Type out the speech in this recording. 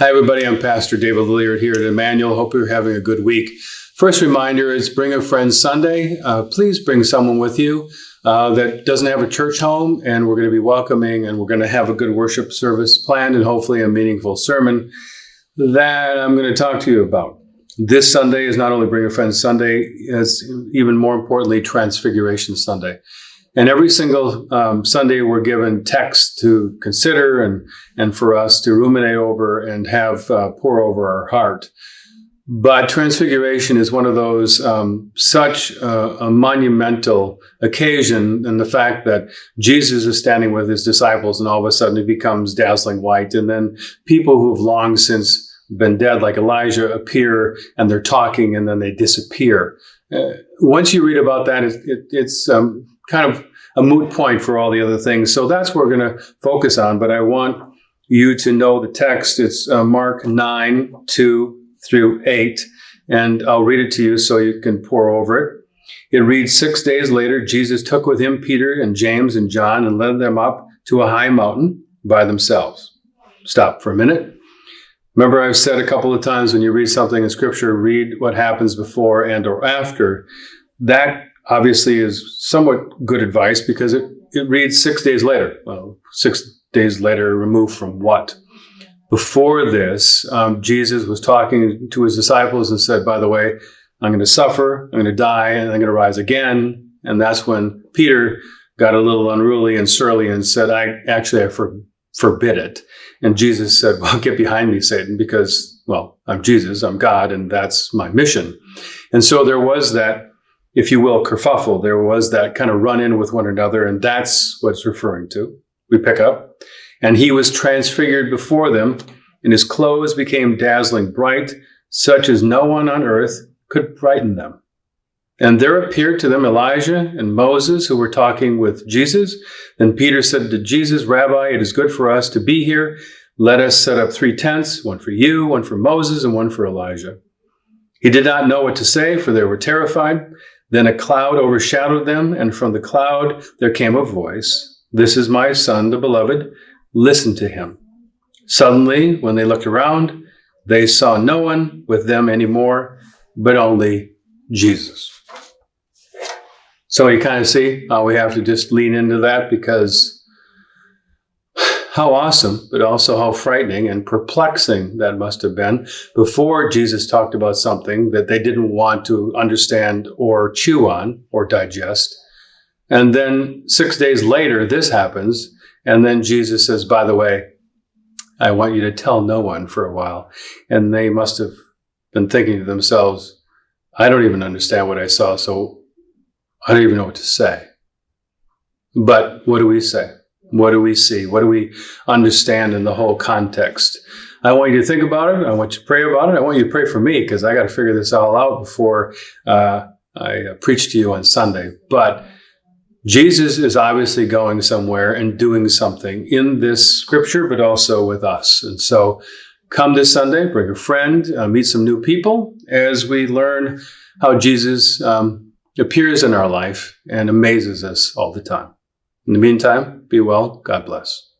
Hi, everybody. I'm Pastor David Lillejord here at Emmanuel. Hope you're having a good week. First reminder is Bring a Friend Sunday. Please bring someone with you that doesn't have a church home, and we're going to be welcoming, and we're going to have a good worship service planned and hopefully a meaningful sermon that I'm going to talk to you about. This Sunday is not only Bring a Friend Sunday, it's even more importantly Transfiguration Sunday. And every single Sunday, we're given text to consider and for us to ruminate over and have pour over our heart. But Transfiguration is one of those such a monumental occasion, and the fact that Jesus is standing with his disciples, and all of a sudden it becomes dazzling white, and then people who have long since been dead, like Elijah, appear, and they're talking, and then they disappear. Once you read about that, it's kind of a moot point for all the other things. So that's what we're going to focus on. But I want you to know the text. It's Mark 9, 2 through 8. And I'll read it to you so you can pore over it. It reads, 6 days later, Jesus took with him Peter and James and John and led them up to a high mountain by themselves. Stop for a minute. Remember, I've said a couple of times when you read something in Scripture, read what happens before and or after. That obviously is somewhat good advice because it reads 6 days later. Well, 6 days later, removed from what? Before this, Jesus was talking to his disciples and said, by the way, I'm going to suffer, I'm going to die, and I'm going to rise again. And that's when Peter got a little unruly and surly and said, I forbid it. And Jesus said, well, get behind me, Satan, because, well, I'm Jesus, I'm God, and that's my mission. And so there was that, if you will, kerfuffle. There was that kind of run-in with one another, and that's what it's referring to. We pick up. And he was transfigured before them, and his clothes became dazzling bright, such as no one on earth could brighten them. And there appeared to them Elijah and Moses, who were talking with Jesus. Then Peter said to Jesus, Rabbi, it is good for us to be here. Let us set up 3 tents, one for you, one for Moses, and one for Elijah. He did not know what to say, for they were terrified. Then a cloud overshadowed them, and from the cloud there came a voice, This is my son, the beloved. Listen to him. Suddenly, when they looked around, they saw no one with them anymore, but only Jesus. So you kind of see how we have to just lean into that, because how awesome, but also how frightening and perplexing that must have been. Before, Jesus talked about something that they didn't want to understand or chew on or digest. And then 6 days later, this happens. And then Jesus says, by the way, I want you to tell no one for a while. And they must have been thinking to themselves, I don't even understand what I saw, so I don't even know what to say. But what do we say? What do we see? What do we understand in the whole context? I want you to think about it. I want you to pray about it. I want you to pray for me, because I got to figure this all out before I preach to you on Sunday. But Jesus is obviously going somewhere and doing something in this scripture, but also with us. And so come this Sunday, bring a friend, meet some new people as we learn how Jesus appears in our life and amazes us all the time. In the meantime, be well. God bless.